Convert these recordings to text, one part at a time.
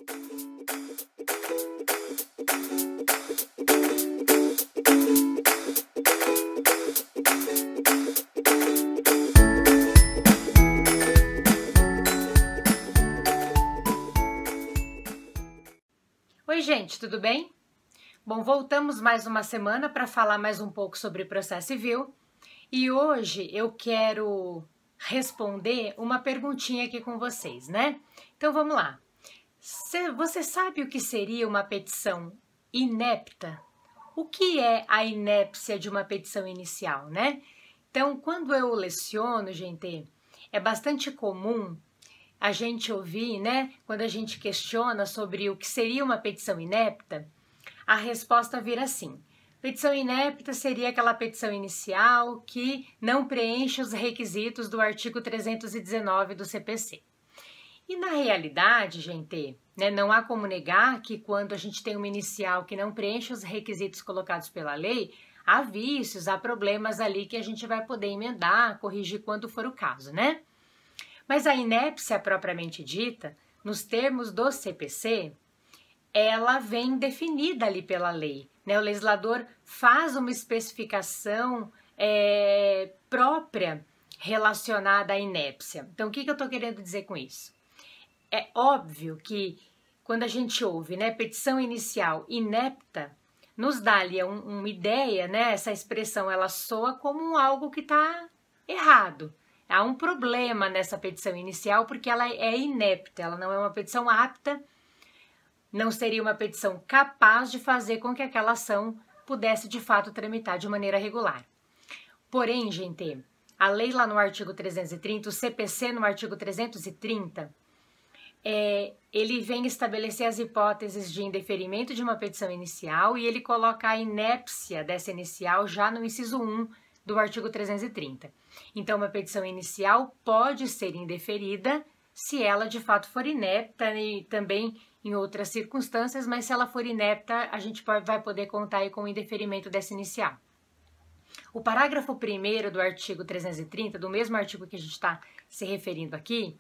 Oi, gente, tudo bem? Bom, voltamos mais uma semana para falar mais um pouco sobre processo civil e hoje eu quero responder uma perguntinha aqui com vocês, né? Então vamos lá. Você sabe o que seria uma petição inepta? O que é a inépcia de uma petição inicial, né? Então, quando eu leciono, gente, é bastante comum a gente ouvir, né, quando a gente questiona sobre o que seria uma petição inepta, a resposta vira assim: petição inepta seria aquela petição inicial que não preenche os requisitos do artigo 319 do CPC. E na realidade, gente, né, não há como negar que quando a gente tem uma inicial que não preenche os requisitos colocados pela lei, há vícios, há problemas ali que a gente vai poder emendar, corrigir quando for o caso, né? Mas a inépcia propriamente dita, nos termos do CPC, ela vem definida ali pela lei, né? O legislador faz uma especificação própria relacionada à inépcia. Então, o que eu estou querendo dizer com isso? É óbvio que quando a gente ouve, né, petição inicial inepta, nos dá ali uma ideia, né? Essa expressão ela soa como algo que está errado. Há um problema nessa petição inicial porque ela é inepta, ela não é uma petição apta, não seria uma petição capaz de fazer com que aquela ação pudesse de fato tramitar de maneira regular. Porém, gente, a lei lá no artigo 330, o CPC no artigo 330, ele vem estabelecer as hipóteses de indeferimento de uma petição inicial e ele coloca a inépcia dessa inicial já no inciso 1 do artigo 330. Então, uma petição inicial pode ser indeferida se ela de fato for inepta e também em outras circunstâncias, mas se ela for inepta, a gente vai poder contar aí com o indeferimento dessa inicial. O parágrafo 1º do artigo 330, do mesmo artigo que a gente está se referindo aqui,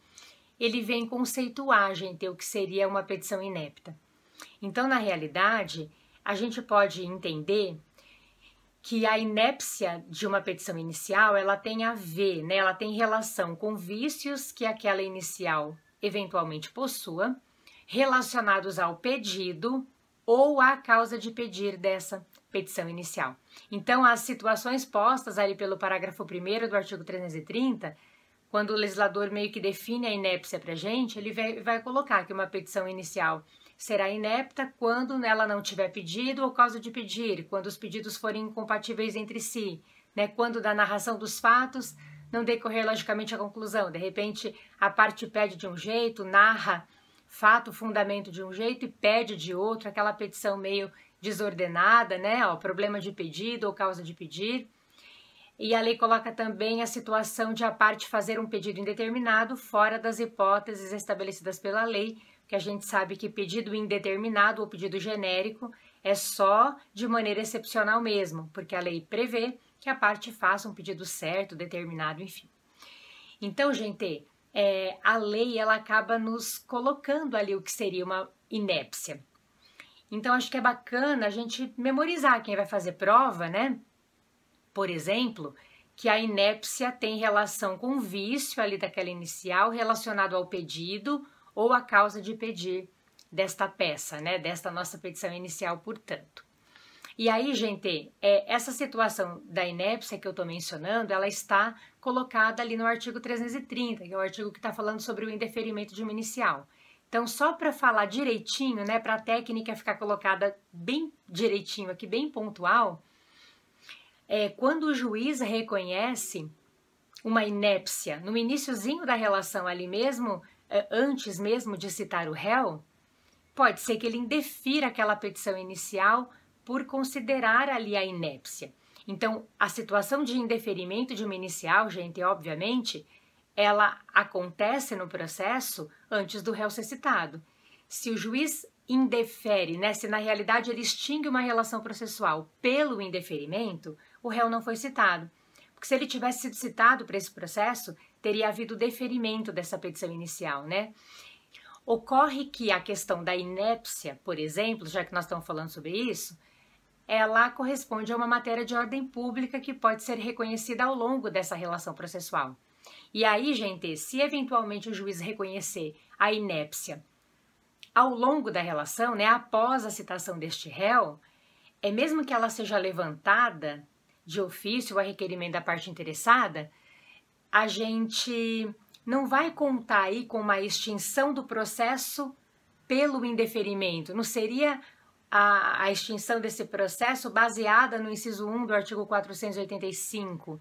ele vem conceituar, gente, o que seria uma petição inepta. Então, na realidade, a gente pode entender que a inépcia de uma petição inicial, ela tem a ver, né? Ela tem relação com vícios que aquela inicial eventualmente possua, relacionados ao pedido ou à causa de pedir dessa petição inicial. Então, as situações postas ali pelo parágrafo 1º do artigo 330, quando o legislador meio que define a inépcia para a gente, ele vai colocar que uma petição inicial será inepta quando ela não tiver pedido ou causa de pedir, quando os pedidos forem incompatíveis entre si, né? Quando da narração dos fatos não decorrer logicamente a conclusão. De repente, a parte pede de um jeito, narra fato, fundamento de um jeito e pede de outro, aquela petição meio desordenada, né? Ó, problema de pedido ou causa de pedir. E a lei coloca também a situação de a parte fazer um pedido indeterminado fora das hipóteses estabelecidas pela lei, que a gente sabe que pedido indeterminado ou pedido genérico é só de maneira excepcional mesmo, porque a lei prevê que a parte faça um pedido certo, determinado, enfim. Então, gente, a lei ela acaba nos colocando ali o que seria uma inépcia. Então, acho que é bacana a gente memorizar quem vai fazer prova, né? Por exemplo, que a inépcia tem relação com o vício ali daquela inicial relacionado ao pedido ou a causa de pedir desta peça, né, desta nossa petição inicial, portanto. E aí, gente, essa situação da inépcia que eu estou mencionando, ela está colocada ali no artigo 330, que é o artigo que está falando sobre o indeferimento de uma inicial. Então, só para falar direitinho, né, para a técnica ficar colocada bem direitinho aqui, bem pontual, quando o juiz reconhece uma inépcia no iniciozinho da relação ali mesmo, antes mesmo de citar o réu, pode ser que ele indefira aquela petição inicial por considerar ali a inépcia. Então, a situação de indeferimento de uma inicial, gente, obviamente, ela acontece no processo antes do réu ser citado. Se o juiz indefere, né, se na realidade ele extingue uma relação processual pelo indeferimento, o réu não foi citado. Porque se ele tivesse sido citado para esse processo, teria havido deferimento dessa petição inicial, né? Ocorre que a questão da inépcia, por exemplo, já que nós estamos falando sobre isso, ela corresponde a uma matéria de ordem pública que pode ser reconhecida ao longo dessa relação processual. E aí, gente, se eventualmente o juiz reconhecer a inépcia ao longo da relação, né, após a citação deste réu, mesmo que ela seja levantada de ofício ou a requerimento da parte interessada, a gente não vai contar aí com uma extinção do processo pelo indeferimento. Não seria a extinção desse processo baseada no inciso 1 do artigo 485,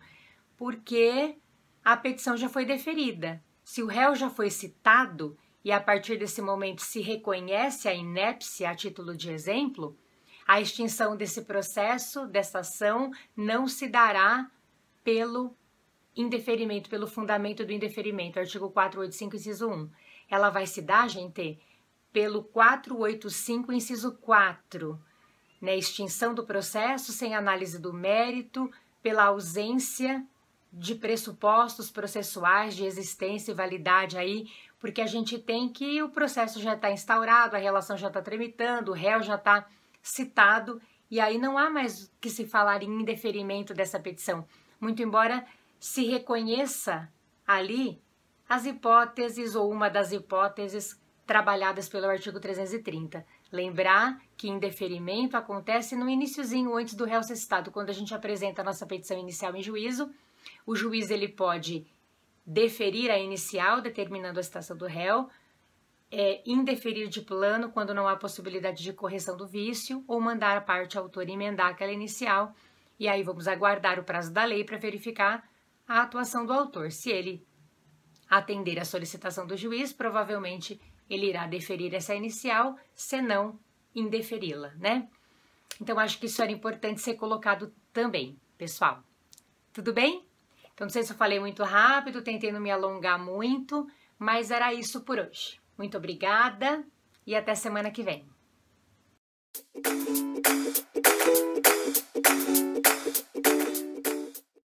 porque a petição já foi deferida. Se o réu já foi citado e a partir desse momento se reconhece a inépcia a título de exemplo, a extinção desse processo, dessa ação, não se dará pelo indeferimento, pelo fundamento do indeferimento, artigo 485, inciso 1. Ela vai se dar, gente, pelo 485, inciso 4, né? Extinção do processo sem análise do mérito, pela ausência de pressupostos processuais de existência e validade aí, porque a gente tem que o processo já está instaurado, a relação já está tramitando, o réu já está citado, e aí não há mais que se falar em indeferimento dessa petição, muito embora se reconheça ali as hipóteses ou uma das hipóteses trabalhadas pelo artigo 330. Lembrar que indeferimento acontece no iniciozinho antes do réu ser citado, quando a gente apresenta a nossa petição inicial em juízo, o juiz ele pode deferir a inicial, determinando a citação do réu, indeferir de plano quando não há possibilidade de correção do vício, ou mandar a parte autora emendar aquela inicial, e aí vamos aguardar o prazo da lei para verificar a atuação do autor. Se ele atender a solicitação do juiz, provavelmente ele irá deferir essa inicial, se não, indeferi-la, né? Então, acho que isso era importante ser colocado também, pessoal. Tudo bem? Então, não sei se eu falei muito rápido, tentei não me alongar muito, mas era isso por hoje. Muito obrigada e até semana que vem.